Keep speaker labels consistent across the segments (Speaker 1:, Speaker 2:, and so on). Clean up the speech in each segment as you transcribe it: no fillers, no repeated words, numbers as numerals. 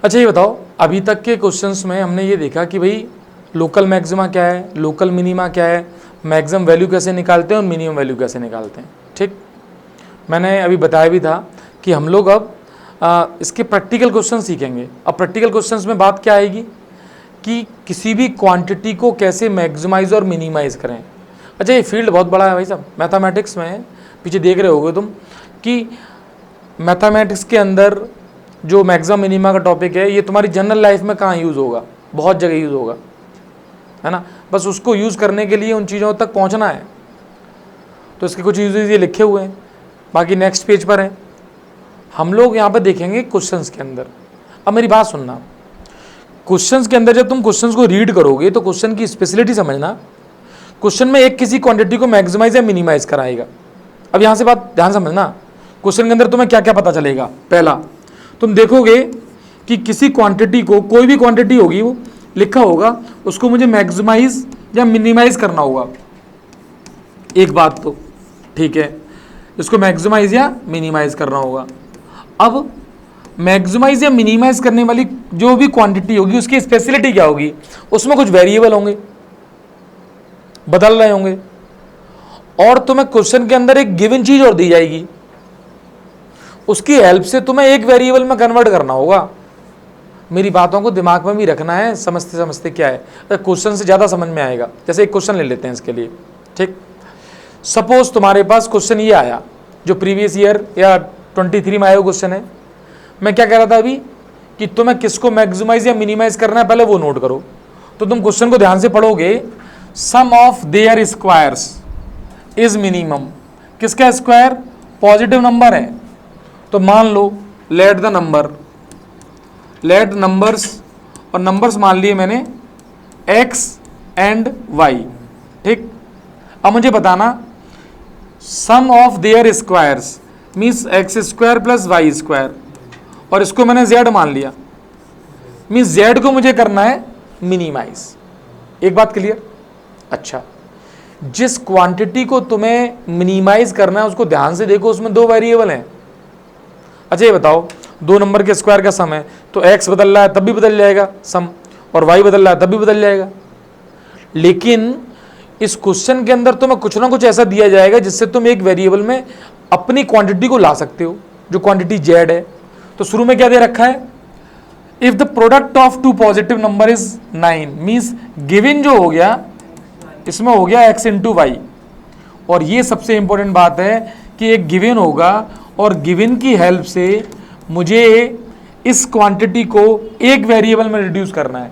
Speaker 1: अच्छा ये बताओ, अभी तक के क्वेश्चंस में हमने ये देखा कि भाई लोकल मैक्सिमा क्या है, लोकल मिनिमा क्या है, मैक्सिमम वैल्यू कैसे निकालते हैं और मिनिमम वैल्यू कैसे निकालते हैं। ठीक, मैंने अभी बताया भी था कि हम लोग अब इसके प्रैक्टिकल क्वेश्चन सीखेंगे। अब प्रैक्टिकल क्वेश्चंस में बात क्या आएगी कि किसी भी क्वांटिटी को कैसे मैक्सिमाइज और मिनिमाइज करें। अच्छा ये फील्ड बहुत बड़ा है भाई साहब, मैथमेटिक्स में पीछे देख रहे होगे तुम कि मैथमेटिक्स के अंदर जो मैक्सिमम मिनिमा का टॉपिक है ये तुम्हारी जनरल लाइफ में कहाँ यूज़ होगा, बहुत जगह यूज़ होगा, है ना। बस उसको यूज़ करने के लिए उन चीज़ों तक पहुँचना है। तो इसके कुछ यूजेस ये लिखे हुए हैं, बाकी नेक्स्ट पेज पर हैं। हम लोग यहाँ पर देखेंगे क्वेश्चंस के अंदर। अब मेरी बात सुनना, क्वेश्चंस के अंदर जब तुम क्वेश्चंस को रीड करोगे तो क्वेश्चन की स्पेशलिटी समझना। क्वेश्चन में एक किसी क्वांटिटी को मैक्सिमाइज या मिनिमाइज कराएगा। अब यहाँ से बात ध्यान समझना, क्वेश्चन के अंदर तुम्हें क्या क्या पता चलेगा। पहला, तुम देखोगे कि किसी क्वांटिटी को, कोई भी क्वांटिटी होगी वो लिखा होगा, उसको मुझे मैक्सिमाइज या मिनिमाइज करना होगा। एक बात तो ठीक है, इसको मैक्सिमाइज या मिनिमाइज करना होगा। अब मैक्सिमाइज या मिनिमाइज करने वाली जो भी क्वांटिटी होगी उसकी स्पेशलिटी क्या होगी, उसमें कुछ वेरिएबल होंगे, बदल रहे होंगे, और तुम्हें क्वेश्चन के अंदर एक गिवन चीज और दी जाएगी, उसकी हेल्प से तुम्हें एक वेरिएबल में कन्वर्ट करना होगा। मेरी बातों को दिमाग में भी रखना है, समझते समझते क्या है, क्वेश्चन से ज़्यादा समझ में आएगा। जैसे एक क्वेश्चन ले लेते हैं इसके लिए। ठीक, सपोज तुम्हारे पास क्वेश्चन ये आया जो प्रीवियस ईयर या 23 में आया क्वेश्चन है। मैं क्या कह रहा था अभी कि तुम्हें किसको मैक्सिमाइज या मिनिमाइज करना है, पहले वो नोट करो। तो तुम क्वेश्चन को ध्यान से पढ़ोगे, sum of their squares is minimum. किसका स्क्वायर? पॉजिटिव नंबर है, तो मान लो let the number, let numbers, और नंबर्स मान लिए मैंने x एंड y। ठीक, अब मुझे बताना sum of their squares means x square plus y square, और इसको मैंने z मान लिया, मीन्स z को मुझे करना है मिनिमाइज। एक बात क्लियर? अच्छा, जिस क्वांटिटी को तुम्हें मिनिमाइज करना है उसको ध्यान से देखो, उसमें दो वेरिएबल हैं। अच्छा ये बताओ, दो नंबर के स्क्वायर का सम है, तो x बदल रहा है तब भी बदल जाएगा सम, और y बदल रहा है तब भी बदल जाएगा। लेकिन इस क्वेश्चन के अंदर तुम्हें कुछ ना कुछ ऐसा दिया जाएगा जिससे तुम एक वेरिएबल में अपनी क्वांटिटी को ला सकते हो, जो क्वांटिटी z है। तो शुरू में क्या दे रखा है, if the product of two positive number is 9, means given जो हो गया इसमें हो गया x इंटू वाई। और ये सबसे इंपॉर्टेंट बात है कि एक गिवन होगा और गिवन की हेल्प से मुझे इस क्वांटिटी को एक वेरिएबल में रिड्यूस करना है,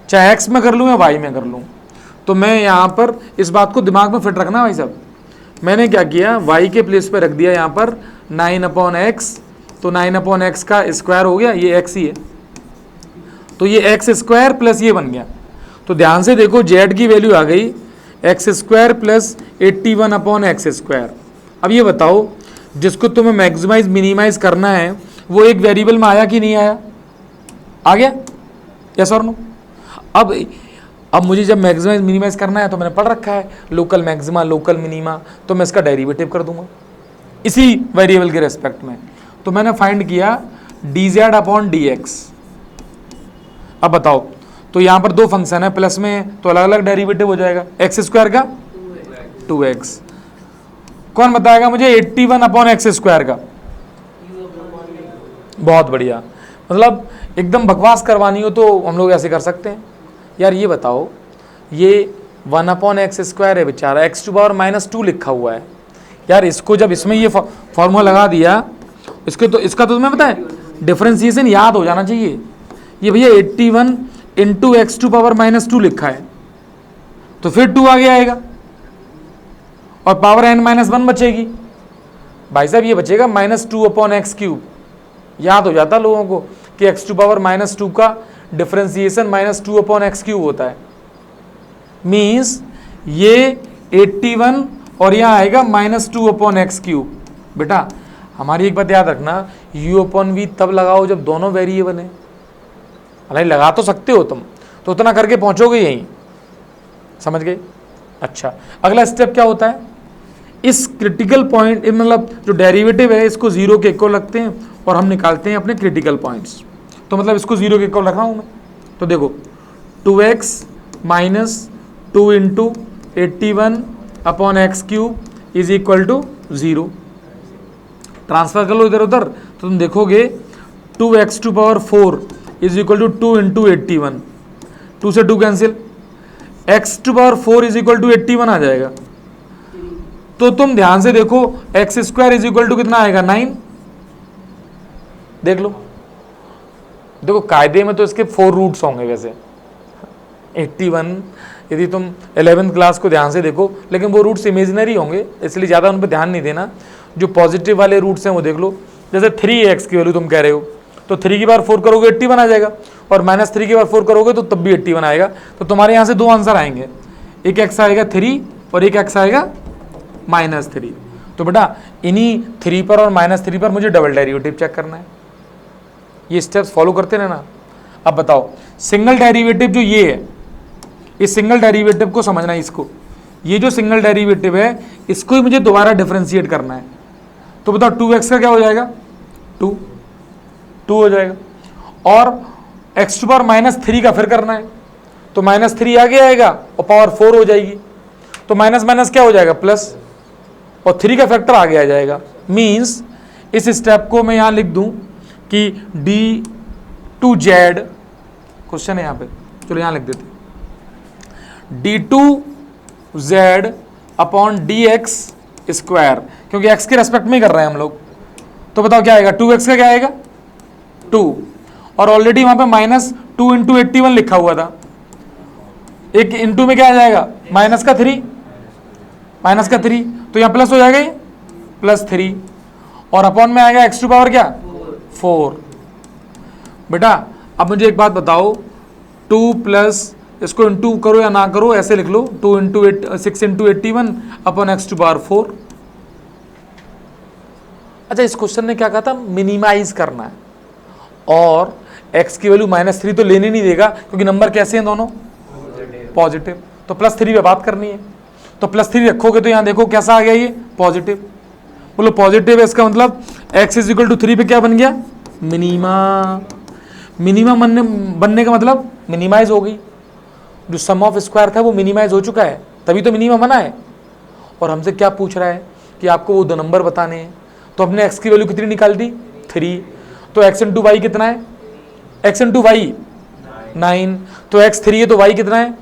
Speaker 1: चाहे x में कर लूँ या y में कर लूँ। तो मैं यहाँ पर इस बात को दिमाग में फिट रखना भाई साहब। मैंने क्या किया, y के प्लेस पे रख दिया यहाँ पर 9/x, तो 9/x का स्क्वायर हो गया, ये x ही है, तो ये x स्क्वायर प्लस ये बन गया। तो ध्यान से देखो, z की वैल्यू आ गई x square plus 81/x square. अब ये बताओ, जिसको तुम्हें मैक्सिमाइज मिनिमाइज करना है वो एक वेरिएबल में आया कि नहीं आया? आ गया, यस और नो? अब मुझे जब मैक्सिमाइज मिनिमाइज करना है तो मैंने पढ़ रखा है लोकल मैक्सिमा लोकल मिनिमा, तो मैं इसका डेरिवेटिव कर दूंगा इसी वेरिएबल के रेस्पेक्ट में। तो मैंने फाइंड किया dz/dx। अब बताओ, तो यहाँ पर दो फंक्शन है प्लस में, तो अलग अलग डेरिवेटिव हो जाएगा। एक्स स्क्वायर का 2x, कौन बताएगा मुझे 81/x स्क्वायर का? बहुत बढ़िया, मतलब एकदम बकवास करवानी हो तो हम लोग ऐसे कर सकते हैं। यार ये बताओ, ये 1/x स्क्वायर है बेचारा, x⁻⁻2 लिखा हुआ है। यार इसको जब इसमें ये फॉर्मूला लगा दिया, इसका तो तुम्हें पता है डिफरेंशिएशन याद हो जाना चाहिए। ये भैया 81 इंटू x⁻⁻2 लिखा है, तो फिर 2 आगे आएगा और पावर n-1 बचेगी। भाई साहब ये बचेगा -2/x³। याद हो जाता लोगों को कि x⁻⁻2 का डिफरेंशिएशन -2/x³ होता है। मीन्स ये 81 और यहाँ आएगा -2/x³। बेटा हमारी एक बात याद रखना, u/v तब लगाओ जब दोनों वेरिएबल हैं। अरे लगा तो सकते हो तुम, तो उतना करके पहुंचोगे यहीं, समझ गए? अच्छा, अगला स्टेप क्या होता है, इस क्रिटिकल पॉइंट मतलब जो डेरिवेटिव है इसको 0 के इक्वल रखते हैं और हम निकालते हैं अपने क्रिटिकल पॉइंट्स। तो मतलब इसको 0 के इक्वल रख रहा हूँ मैं। तो देखो 2x minus 2 into 81 upon x cube is equal to 0। Transfer कर लो इधर उधर तो तुम देखोगे 2x to power 4 is equal to 2 into 81, 2 से 2 cancel, x to power 4 is equal to 81 आ जाएगा। तो तुम ध्यान से देखो x square is equal to कितना आएगा 9। देख लो, देखो कायदे में तो इसके 4 रूट्स होंगे वैसे 81, यदि तुम 11th क्लास को ध्यान से देखो, लेकिन वो रूट्स इमेजिनरी होंगे इसलिए ज़्यादा उन पर ध्यान नहीं देना। जो पॉजिटिव वाले रूट्स हैं वो देख लो, जैसे 3x की वैल्यू तुम कह रहे हो तो 3 की बार 4 करोगे 81 आ जाएगा, और -3 की बार 4 करोगे तो तब भी 81 आएगा। तो तुम्हारे यहाँ से 2 आंसर आएंगे, एक x आएगा 3 और एक x आएगा -3। तो बेटा इन्हीं 3 पर और -3 पर मुझे डबल डेरिवेटिव चेक करना है। ये स्टेप्स फॉलो करते रहना। अब बताओ सिंगल डेरिवेटिव जो ये है, इस सिंगल डेरिवेटिव को समझना है इसको, ये जो सिंगल डेरिवेटिव है इसको ही मुझे दोबारा डिफरेंशिएट करना है। तो बताओ 2x का क्या हो जाएगा 2 हो जाएगा, और x टू पावर -3 का फिर करना है तो -3 आगे आएगा और पावर 4 हो जाएगी, तो माइनस माइनस क्या हो जाएगा प्लस, और 3 का फैक्टर आगे आ जाएगा। मीन्स इस स्टेप को मैं यहाँ लिख दूँ कि d2z, क्वेश्चन है यहाँ पे, चलो यहाँ लिख देते d2z अपॉन dx स्क्वायर, क्योंकि x के रेस्पेक्ट में ही कर रहे हैं हम लोग। तो बताओ क्या आएगा 2x का क्या आएगा 2, और ऑलरेडी वहां पे -2 इंटू 81 लिखा हुआ था, एक इंटू में क्या आ जाएगा -3, तो यहाँ प्लस हो जाएगा ये +3, और अपॉन में आएगा x टू पावर क्या 4। बेटा अब मुझे एक बात बताओ 2 प्लस, इसको इंटू करो या ना करो ऐसे लिख लो 2 into 6 into 81 upon x to power 4। अच्छा इस क्वेश्चन ने क्या कहा था मिनिमाइज करना है, और x की वैल्यू -3 तो लेने नहीं देगा क्योंकि नंबर कैसे हैं दोनों पॉजिटिव, तो +3 पे बात करनी है। तो +3 रखोगे तो यहां देखो कैसा आ गया ये पॉजिटिव, बोलो पॉजिटिव है, इसका मतलब x इज इक्वल टू 3 पे क्या बन गया मिनिमा। मिनिमा बनने का मतलब मिनिमाइज हो गई, जो सम ऑफ स्क्वायर था वो मिनिमाइज हो चुका है, तभी तो मिनिमम बना है। और हमसे क्या पूछ रहा है कि आपको वो 2 नंबर बताने हैं, तो हमने x की वैल्यू कितनी निकाल दी 3, तो x इंटू वाई कितना है x इंटू वाई 9, तो x 3 है तो y कितना है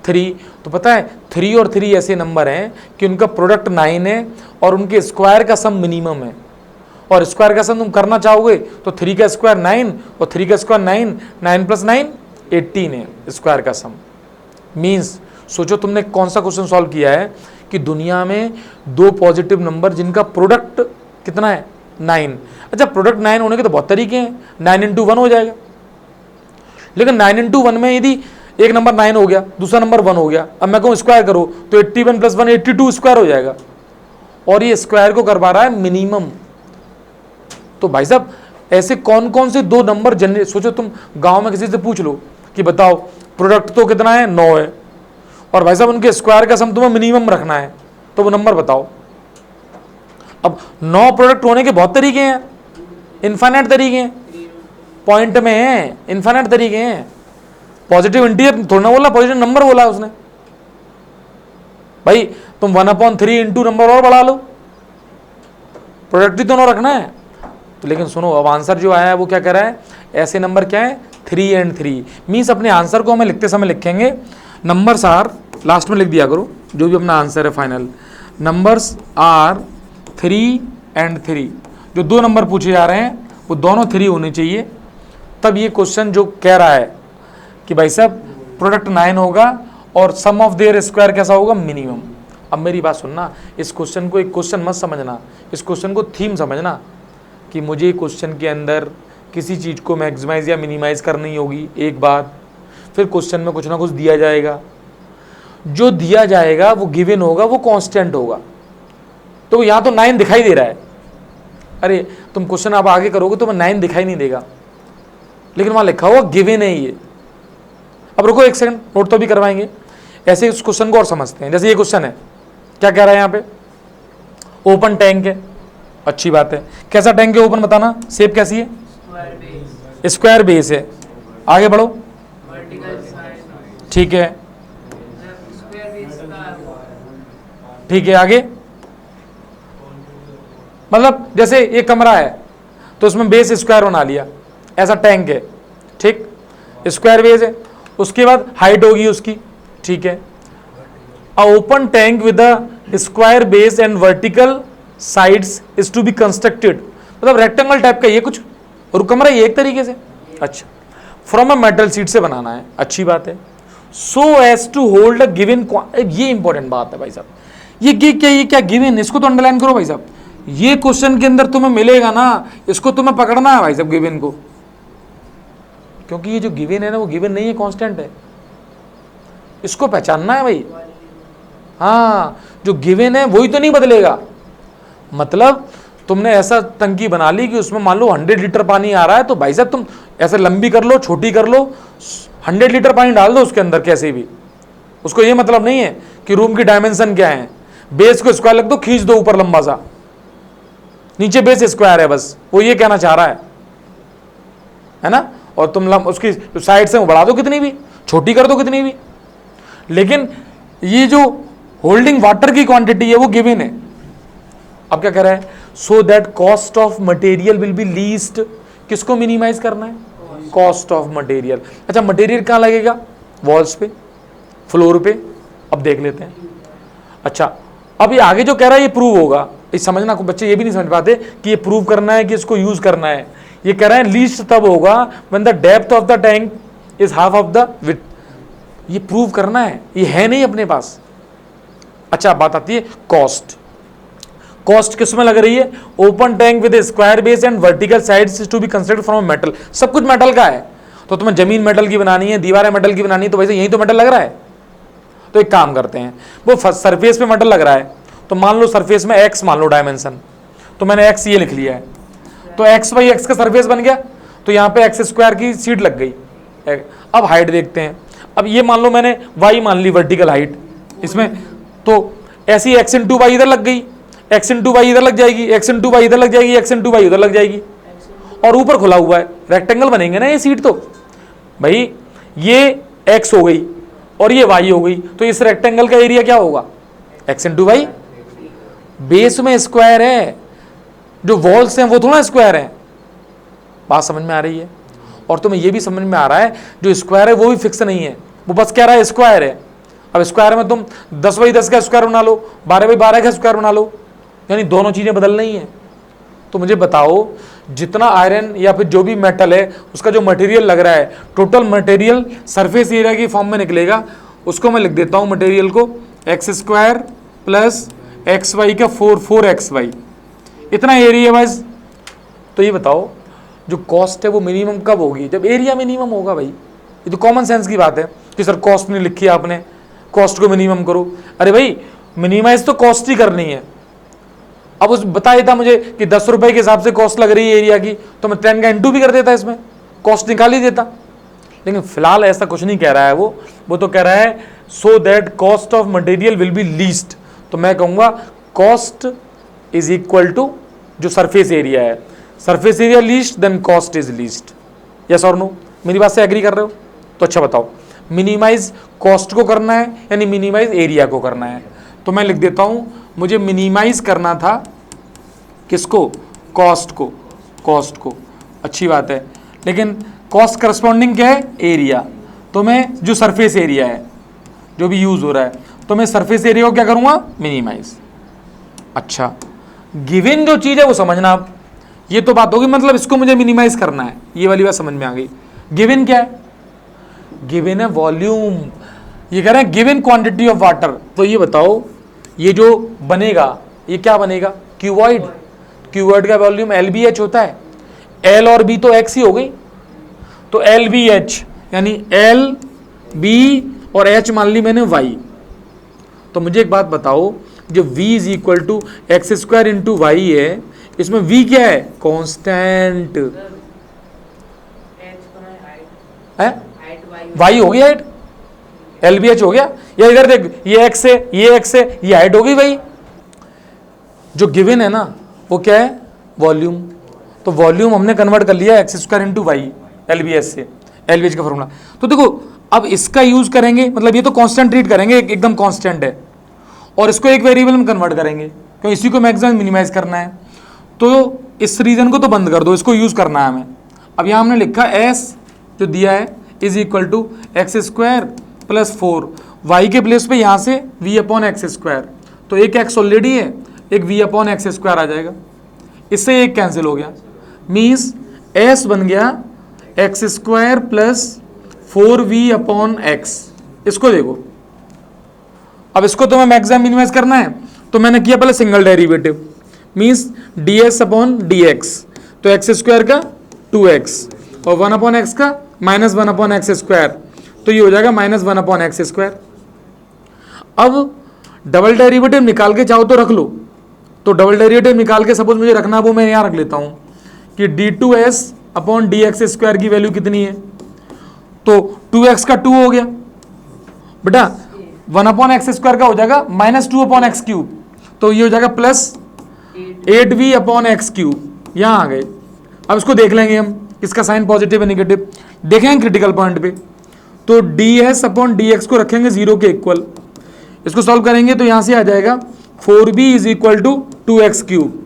Speaker 1: 3। तो पता है 3 और 3 ऐसे नंबर हैं कि उनका प्रोडक्ट 9 है और उनके स्क्वायर का सम मिनिमम है, और स्क्वायर का सम तुम करना चाहोगे तो 3 का स्क्वायर 9 और 3 का स्क्वायर 9, 9 + 9 18 है स्क्वायर का सम। मीन्स सोचो तुमने कौन सा क्वेश्चन सॉल्व किया है कि दुनिया में 2 पॉजिटिव नंबर जिनका प्रोडक्ट कितना है 9। अच्छा प्रोडक्ट 9 होने के तो बहुत तरीके हैं, 9 इंटू 1 हो जाएगा, लेकिन 9 इंटू 1 में यदि एक नंबर 9 हो गया दूसरा नंबर 1 हो गया, अब मैं कहूँ स्क्वायर करो तो 81 + 1 82 स्क्वायर हो जाएगा, और ये स्क्वायर को करवा रहा है मिनिमम। तो भाई साहब ऐसे कौन कौन से 2 नंबर जनरेट, सोचो तुम गांव में किसी से पूछ लो कि बताओ प्रोडक्ट तो कितना है 9 है, और भाई साहब उनके स्क्वायर का सम तुम्हें मिनिमम रखना है, तो वो नंबर बताओ। अब 9 प्रोडक्ट होने के बहुत तरीके हैं, इनफाइनाइट तरीके हैं, पॉइंट में है इनफाइनाइट तरीके हैं। पॉजिटिव इंटीजर थोड़ा ना बोला, पॉजिटिव नंबर बोला उसने। भाई तुम 1/3 इंटू नंबर और बढ़ा लो, प्रोडक्ट ही दोनों रखना है। तो लेकिन सुनो अब आंसर जो आया है वो क्या कह रहा है, ऐसे नंबर क्या है 3 और 3। मीन्स अपने आंसर को हमें लिखते समय लिखेंगे नंबर्स आर, लास्ट में लिख दिया करो जो भी अपना आंसर है फाइनल, नंबर्स आर 3 और 3। जो 2 नंबर पूछे जा रहे हैं वो दोनों 3 होने चाहिए, तब ये क्वेश्चन जो कह रहा है कि भाई साहब प्रोडक्ट 9 होगा और सम ऑफ देयर स्क्वायर कैसा होगा मिनिमम। अब मेरी बात सुनना, इस क्वेश्चन को एक क्वेश्चन मत समझना, इस क्वेश्चन को थीम समझना कि मुझे क्वेश्चन के अंदर किसी चीज़ को मैक्सिमाइज या मिनिमाइज करनी होगी एक बात, फिर क्वेश्चन में कुछ ना कुछ दिया जाएगा, जो दिया जाएगा वो गिवन होगा, वो कांस्टेंट होगा। तो यहाँ तो 9 दिखाई दे रहा है, अरे तुम क्वेश्चन आप आगे करोगे तो 9 दिखाई नहीं देगा, लेकिन वहाँ लिखा हुआ गिवन है ये। अब रुको एक सेकंड, नोट तो भी करवाएंगे। ऐसे इस क्वेश्चन को और समझते हैं। जैसे ये क्वेश्चन है, क्या कह रहा है यहाँ पे, ओपन टैंक है, अच्छी बात है। कैसा टैंक है ओपन बताना, शेप कैसी है स्क्वायर बेस है, आगे बढ़ो, ठीक है, ठीक है, आगे मतलब जैसे ये कमरा है तो उसमें बेस स्क्वायर बना लिया, ऐसा टैंक है, ठीक, स्क्वायर बेस है, उसके बाद हाइट होगी उसकी, ठीक है, a open tank with a square base and vertical sides is to be constructed, मतलब रेक्टेंगल टाइप का ये कुछ और कमरा ये एक तरीके से, अच्छा, फ्रॉम अ मेटल शीट से बनाना है, अच्छी बात है, so as to hold a given, ये इंपॉर्टेंट बात है भाई साहब, ये क्या गिवन, इसको तो अंडरलाइन करो भाई साहब, ये क्वेश्चन के अंदर तुम्हें मिलेगा ना, इसको तुम्हें पकड़ना है भाई साहब गिवन को, क्योंकि ये जो गिवन है ना वो गिवन नहीं है, कांस्टेंट है, इसको पहचानना है भाई, हाँ, जो गिवन है वही तो नहीं बदलेगा, मतलब तुमने ऐसा टंकी बना ली कि उसमें मान लो 100 लीटर पानी आ रहा है, तो भाई साहब तुम ऐसे लंबी कर लो, छोटी कर लो, 100 लीटर पानी डाल दो उसके अंदर कैसे भी, उसको ये मतलब नहीं है कि रूम की डायमेंशन क्या है, बेस को स्क्वायर लग दो, खींच दो ऊपर लंबा सा, नीचे बेस स्क्वायर है, बस वो ये कहना चाह रहा है ना, और तुम उसकी साइड से बढ़ा दो कितनी भी, छोटी कर दो कितनी भी, लेकिन ये जो होल्डिंग वाटर की क्वांटिटी है वो गिवन है। अब क्या कह रहा है, so that cost of material will be least, किसको मिनिमाइज करना है, कॉस्ट ऑफ मटेरियल, अच्छा मटेरियल कहाँ लगेगा, वॉल्स पे, फ्लोर पे, अब देख लेते हैं, अच्छा अब ये आगे जो कह रहा है ये प्रूव होगा, इस समझना को बच्चे ये भी नहीं समझ पाते कि ये प्रूव करना है कि इसको यूज करना है, ये कह रहा है लीस्ट तब होगा when the depth of the tank is half of the width, ये प्रूव करना है, ये है नहीं अपने पास। अच्छा बात आती है कॉस्ट, कॉस्ट किस में लग रही है, open tank with square base and vertical sides to be constructed from metal, सब कुछ मेटल का है, तो तुम्हें जमीन मेटल की बनानी है, दीवारें मेटल की बनानी है, तो वैसे यही तो मेटल लग रहा है, तो एक काम करते हैं, वो सरफेस पे मेटल लग रहा है, तो मान लो सरफेस में x मान लो डायमेंशन, तो मैंने x ये लिख लिया है, तो x बाई x का सरफेस बन गया, तो यहाँ पे x स्क्वायर की शीट लग गई। अब हाइट देखते हैं, अब ये मान लो मैंने y मान ली वर्टिकल हाइट इसमें, तो ऐसी x इंटू वाई इधर लग गई, x इंटू वाई इधर लग जाएगी, x इंटू वाई इधर लग जाएगी, x इंटू वाई उधर लग जाएगी, और ऊपर खुला हुआ है, रेक्टेंगल बनेंगे ना ये सीट, तो भाई ये x हो गई और ये y हो गई, तो इस रेक्टेंगल का एरिया क्या होगा, x इंटू वाई, बेस में स्क्वायर है, जो वॉल्स हैं वो थोड़ा स्क्वायर है, बात समझ में आ रही है, और तुम्हें ये भी समझ में आ रहा है जो स्क्वायर है वो भी फिक्स नहीं है, वो बस कह रहा है स्क्वायर है, अब स्क्वायर में तुम 10 बाई 10 का स्क्वायर बना लो, 12 बाई 12 का स्क्वायर बना लो, यानी दोनों चीजें बदल नहीं है। तो मुझे बताओ जितना आयरन या फिर जो भी मेटल है उसका जो मटेरियल लग रहा है, टोटल मटेरियल सरफेस एरिया की फॉर्म में निकलेगा, उसको मैं लिख देता हूँ मटेरियल को x square plus x y का 4x y, इतना एरिया वाइज। तो ये बताओ जो कॉस्ट है वो मिनिमम कब होगी, जब एरिया मिनिमम होगा भाई, ये तो कॉमन सेंस की बात है कि सर कॉस्ट नहीं लिखी आपने, कॉस्ट को मिनिमम करो, अरे भाई मिनिमाइज तो कॉस्ट ही करनी है। अब उस बता देता मुझे कि 10 रुपए के हिसाब से कॉस्ट लग रही है एरिया की, तो मैं 10 का इंटू भी कर देता, इसमें कॉस्ट निकाल ही देता, लेकिन फिलहाल ऐसा कुछ नहीं कह रहा है वो तो कह रहा है so that cost of material will be least, तो मैं कहूंगा कॉस्ट इज इक्वल टू जो सरफेस एरिया है, surface area least then cost is least, yes और नो, मेरी बात से एग्री कर रहे हो? तो अच्छा बताओ मिनिमाइज कॉस्ट को करना है यानी मिनिमाइज एरिया को करना है, तो मैं लिख देता हूं मुझे मिनिमाइज करना था किसको, कॉस्ट को, अच्छी बात है, लेकिन कॉस्ट करस्पॉन्डिंग क्या है, एरिया, तो मैं जो सरफेस एरिया है जो भी यूज हो रहा है, तो मैं सरफेस एरिया को क्या करूंगा, मिनिमाइज। अच्छा गिवन जो चीज है वो समझना, आप ये तो बात होगी, मतलब इसको मुझे मिनिमाइज करना है, ये वाली बात समझ में आ गई। गिवन क्या है, गिवन है वॉल्यूम, ये कह रहे हैं गिवन क्वांटिटी ऑफ वाटर, तो ये बताओ ये जो बनेगा ये क्या बनेगा, क्यूबॉइड, क्यूबॉइड का वॉल्यूम LBH होता है, L और B तो X ही हो गई, तो LBH यानी LB और H मान ली मैंने Y, तो मुझे एक बात बताओ जो V is equal to x square into y है, इसमें V क्या है, कांस्टेंट है, Y हो गया हाइट, LBH हो गया, या इधर देख ये X है ये X है ये हाइट हो गई भाई, जो गिवन है ना वो क्या है, वॉल्यूम, तो वॉल्यूम हमने कन्वर्ट कर लिया x square into y, LBH से, LBH का फॉर्मूला। तो देखो अब इसका यूज करेंगे, मतलब ये तो कांस्टेंट ट्रीट करेंगे, एकदम कांस्टेंट है, और इसको एक वेरिएबल में कन्वर्ट करेंगे क्योंकि इसी को मैक्सिमम मिनिमाइज करना है। तो इस रीजन को तो बंद कर दो, इसको यूज करना है हमें। अब यहाँ हमने लिखा s जो दिया है is equal to x square plus 4, y के प्लेस पे यहाँ से v अपॉन एक्स स्क्वायर, तो एक x ऑलरेडी है, एक v अपॉन एक्स स्क्वायर आ जाएगा, इससे एक कैंसिल हो गया, मीन्स s बन गया x square plus 4v upon x. इसको देखो, अब इसको तुम्हें मैक्सिमम मिनिमाइज करना है, तो मैंने किया पहले single derivative, means ds upon dx, तो एक्स स्क्वायर का 2x और 1 अपॉन एक्स का माइनस 1 अपॉन एक्स स्क्वायर, तो ये हो जाएगा माइनस 1 अपॉन एक्स स्क्वायर। अब डबल डेरिवेटिव निकाल के चाहो तो रख लो, तो डबल डेरिवेटिव निकाल के सपोज मुझे रखना, वो मैं यहाँ रख लेता हूँ कि d2s अपॉन dx स्क्वायर की वैल्यू कितनी है, तो 2x का 2 हो गया बेटा, 1 अपॉन एक्स स्क्वायर का हो जाएगा माइनस 2 अपॉन एक्स क्यूब, तो ये हो जाएगा plus 8v upon x cube, यहाँ आ गए। अब इसको देख लेंगे हम, इसका साइन पॉजिटिव है नेगेटिव, देखेंगे क्रिटिकल पॉइंट पे, तो ds अपॉन dx को रखेंगे 0 के इक्वल, इसको सॉल्व करेंगे तो यहाँ से आ जाएगा 4b is equal to 2x cube,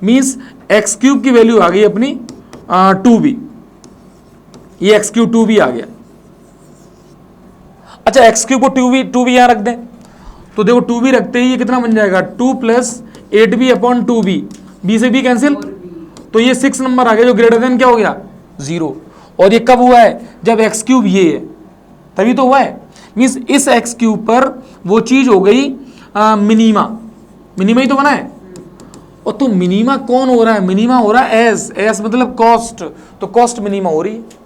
Speaker 1: means x cube की वैल्यू आ गई अपनी 2b, ये एक्स क्यूब 2b आ गया। अच्छा एक्स क्यूब को 2b यहाँ रख दें, तो देखो 2b रखते ही ये कितना बन जाएगा, 2 plus 8b upon 2b, b से b कैंसिल, तो ये 6 नंबर आ गया जो ग्रेटर देन क्या हो गया 0, और ये कब हुआ है, जब एक्स क्यूब ये है तभी तो हुआ है, मीन्स इस एक्स क्यूब पर वो चीज हो गई मिनीमा, मिनीमा ही तो बना है। और तो मिनीमा कौन हो रहा है, मिनीमा हो रहा है एस मतलब कॉस्ट, तो कॉस्ट मिनीमा हो रही है।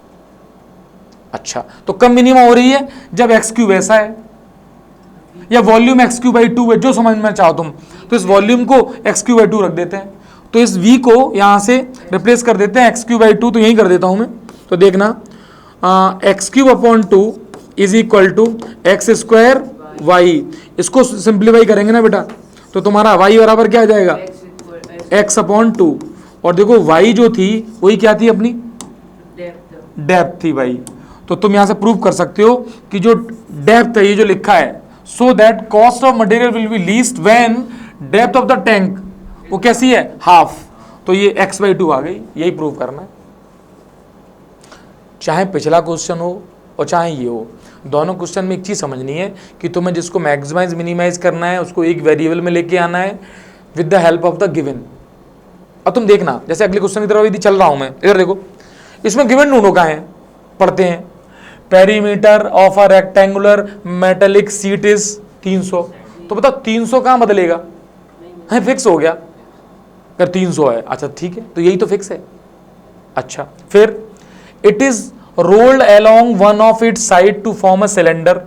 Speaker 1: अच्छा तो कब मिनीमा हो रही है, जब एक्स क्यूब ऐसा है या वॉल्यूम एक्स क्यूब बाई 2 है, जो समझना चाहो तुम, तो इस वॉल्यूम को एक्स क्यूब बाई 2 रख देते हैं, तो इस v को यहां से रिप्लेस कर देते हैं एक्स क्यूब बाई 2, तो यही कर देता हूं मैं, तो देखना x cube upon 2 is equal to x square y, इसको सिंप्लीफाई करेंगे ना बेटा, तो तुम्हारा y बराबर क्या आ जाएगा x अपॉन 2, और देखो y जो थी वही क्या थी अपनी डेप्थ थी भाई, तो तुम यहां से प्रूव कर सकते हो कि जो डेप्थ है ये जो लिखा है, so that cost of material will be least when depth of the tank वो कैसी है हाफ, तो ये x बाई 2 आ गई, यही प्रूव करना है। चाहे पिछला क्वेश्चन हो और चाहे ये हो, दोनों क्वेश्चन में एक चीज समझनी है कि तुम्हें जिसको मैक्सिमाइज मिनिमाइज करना है उसको एक वेरिएबल में लेके आना है with the help of the given. अब तुम देखना, जैसे अगले क्वेश्चन की तरफ यदि चल रहा हूं मैं, इधर देखो, इसमें गिवन ढूंढो कहाँ है, पढ़ते हैं perimeter of a rectangular metallic sheath is 300, तो बताओ 300 कहाँ बदलेगा, है फिक्स हो गया, अगर 300 है, अच्छा ठीक है, तो यही तो फिक्स है। अच्छा फिर it is rolled along one of its side to form a cylinder,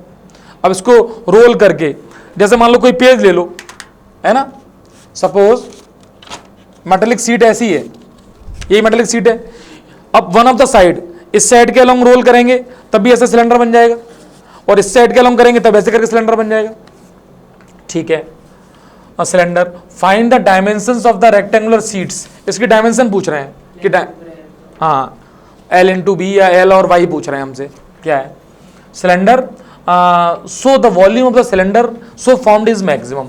Speaker 1: अब इसको रोल करके, जैसे मान लो कोई पेज ले लो, है ना, सपोज मेटेलिक सीट ऐसी है, यही मेटेलिक सीट है, अब वन ऑफ द साइड, इस साइड के अलोंग रोल करेंगे तब भी ऐसे सिलेंडर बन जाएगा, और इस साइड के अलोंग करेंगे तब ऐसे करके सिलेंडर बन जाएगा, ठीक है। Cylinder, find the dimensions of the rectangular seats, इसकी डायमेंशन पूछ रहे हैं कि हाँ L इंटू बी या L और Y पूछ रहे हैं हमसे, क्या है cylinder, so the volume of the cylinder so formed is maximum.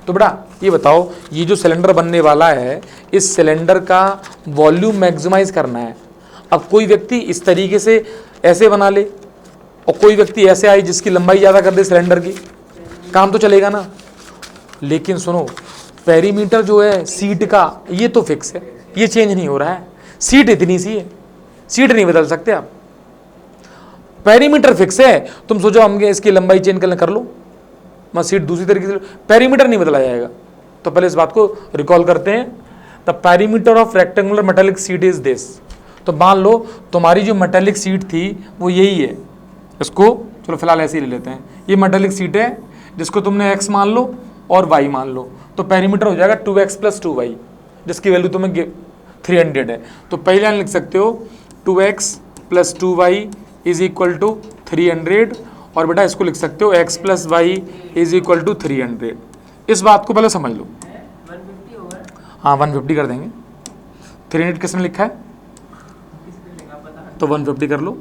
Speaker 1: तो बेटा ये बताओ, ये जो सिलेंडर बनने वाला है, इस सिलेंडर का वॉल्यूम मैक्सिमाइज करना है। अब कोई व्यक्ति इस तरीके से ऐसे बना ले और कोई व्यक्ति ऐसे आए जिसकी लंबाई ज़्यादा कर दे सिलेंडर की, काम तो चलेगा ना। लेकिन सुनो, पेरीमीटर जो है सीट का ये तो फिक्स है, ये चेंज नहीं हो रहा है, सीट इतनी सी है, सीट नहीं बदल सकते आप, पेरीमीटर फिक्स है। तुम सोचो हम इसकी लंबाई चेंज कर लो, मैं सीट दूसरी तरीके से, पेरीमीटर नहीं बदला जाएगा। तो पहले इस बात को रिकॉल करते हैं, the perimeter of rectangular metallic sheath is this. तो मान लो तुम्हारी जो मेटेलिक सीट थी वो यही है, इसको चलो फिलहाल ऐसे ही ले लेते हैं, ये मेटेलिक सीट है जिसको तुमने x मान लो और y मान लो, तो पेरीमीटर हो जाएगा 2x प्लस 2y, जिसकी वैल्यू तुम्हें 300 है। तो पहले लाइन लिख सकते हो 2x plus 2y is equal to 300, और बेटा इसको लिख सकते हो x plus y is equal to 300। इस बात को पहले समझ लो,
Speaker 2: 150 होगा,
Speaker 1: हाँ 150 कर देंगे। 300 किसने लिखा है, तो 150 कर लो,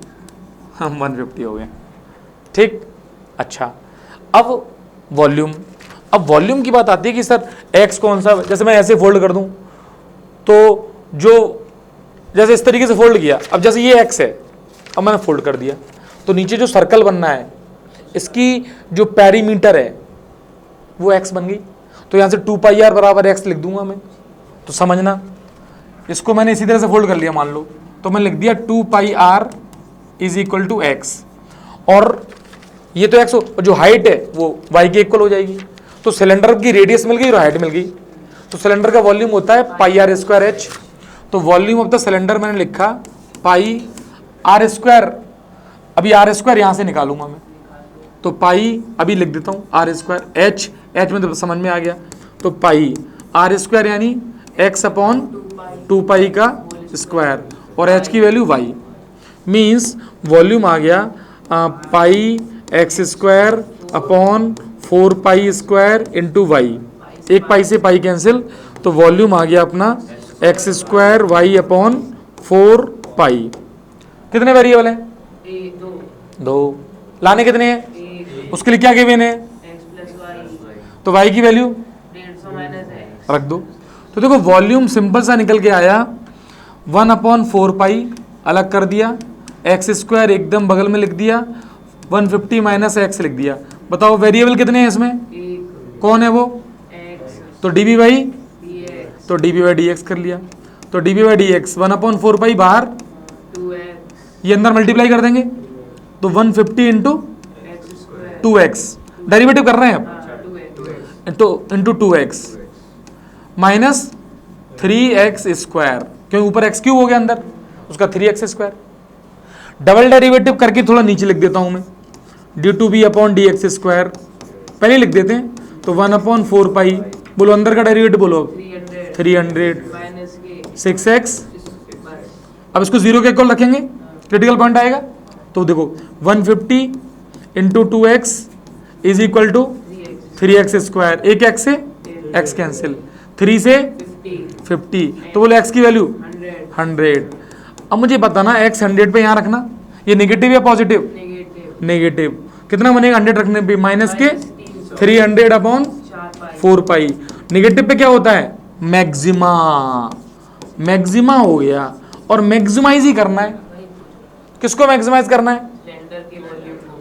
Speaker 1: हम 150 हो गए, ठीक। अच्छा, अब वॉल्यूम, अब वॉल्यूम की बात आती है कि सर एक्स कौन सा, जैसे मैं ऐसे फोल्ड कर दूं तो जो, जैसे इस तरीके से फोल्ड किया, अब जैसे ये एक्स है, अब मैंने फोल्ड कर दिया, तो नीचे जो सर्कल बनना है इसकी जो पेरीमीटर है वो एक्स बन गई। तो यहां से 2 पाई आर बराबर एक्स लिख दूंगा मैं, तो समझना, इसको मैंने इसी तरह से फोल्ड कर लिया मान लो, तो मैंने लिख दिया 2 pi r is equal to x, और ये तो एक्स, जो हाइट है वो वाई के इक्वल हो जाएगी। तो सिलेंडर की रेडियस मिल गई और हाइट मिल गई, तो सिलेंडर का वॉल्यूम होता है पाई आर स्क्वायर एच। तो वॉल्यूम ऑफ द सिलेंडर मैंने लिखा पाई आर स्क्वायर, अभी आर स्क्वायर यहां से निकालूंगा मैं, तो पाई अभी लिख देता हूं आर स्क्वायर, एच एच में तो समझ में आ गया, तो पाई आर स्क्वायर यानी एक्स अपॉन 2 पाई का स्क्वायर, और एच की वैल्यू वाई, मीन्स वॉल्यूम आ गया pi x square upon 4 pi square into y, एक पाई से पाई कैंसिल, तो वॉल्यूम आ गया अपना एक्स स्क्वायर वाई अपॉन 4 पाई। कितने वेरिएबल हैं? दो। लाने कितने हैं? उसके लिए क्या गिवन है? तो वाई की वैल्यू रख दो। तो देखो वॉल्यूम सिंपल सा निकल के आया, 1/4 पाई अलग कर दिया, एक्स स्क्वायर एकदम बगल में लिख दिया, 150 माइनस एक्स लिख दिया। बताओ वेरिएबल कितने हैं इसमें? कौन है वो? तो डी बी बाई, तो d b by d x कर लिया, तो d b by d x 1/4 pi बाहर, ये अंदर मल्टीप्लाई कर देंगे, तो 150 इंटू 2x, डेरिवेटिव कर रहे हैं अब, into 2x minus 3x square, क्यों ऊपर x क्यूब हो गया अंदर, उसका 3x स्क्वायर। डबल डेरिवेटिव करके थोड़ा नीचे लिख देता हूं मैं, d two b upon d x square पहले लिख देते हैं, तो 1/4 पाई, बोलो अंदर का डेरिवेटिव बोलो, 300 6x, अब इसको जीरो के इक्वल रखेंगे, क्रिटिकल पॉइंट आएगा, तो देखो 150 into 2x is equal to 3x square, एक x से x कैंसिल, 3 से 50, तो बोले x की वैल्यू 100। अब मुझे बताना x 100 पे यहाँ रखना, ये नेगेटिव या पॉजिटिव? नेगेटिव। कितना बनेगा 100 रखने पे? माइनस के 300/4 पाई। नेगेटिव पे क्या होता है? मैक्सिमा, मैक्सिमा हो गया, और मैक्सिमाइज ही करना है। किसको मैक्सिमाइज करना है?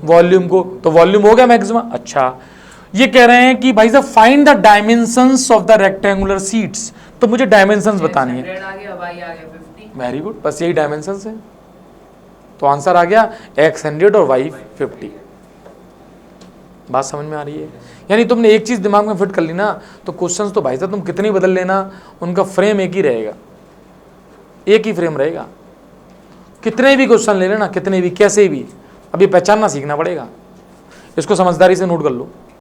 Speaker 1: वॉल्यूम को, तो वॉल्यूम हो गया मैक्सिमा। अच्छा, ये कह रहे हैं कि भाई साहब find the dimensions of the rectangular sheets, तो मुझे डायमेंशंस बतानी है। वेरी गुड, बस यही डायमेंशंस है, तो आंसर आ गया x 100 और y 50। बात समझ में आ रही है? यानी तुमने एक चीज दिमाग में फिट कर ली ना, तो क्वेश्चंस तो भाई साहब तुम कितनी बदल लेना, उनका फ्रेम एक ही रहेगा, एक ही फ्रेम रहेगा। कितने भी क्वेश्चन ले लेना, कितने भी, कैसे भी, अभी पहचानना सीखना पड़ेगा। इसको समझदारी से नोट कर लो।